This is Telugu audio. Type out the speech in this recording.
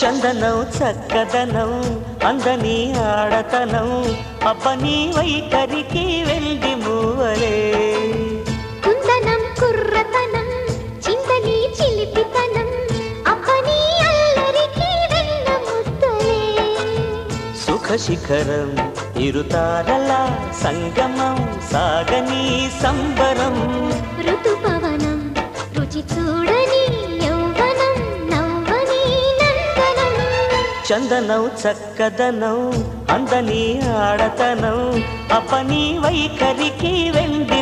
చందనం చక్కదనం అందని ఆడతనం అబ్బని వైఖరికి వెళ్ళి మూవలే కుందనం కుర్రతనం చింతని చిలిపితనం అబ్బని అల్లరికి వెళ్ళ ముద్దలే సుఖ శిఖరం ఇరుతారల సంగమం సాగని సంబరం ఋతుపవనం రుచి చూడని యౌవనం నవ్వని నందనం చందనం చక్కదనం అందని ఆడతనం అపని వైఖరికి వెండి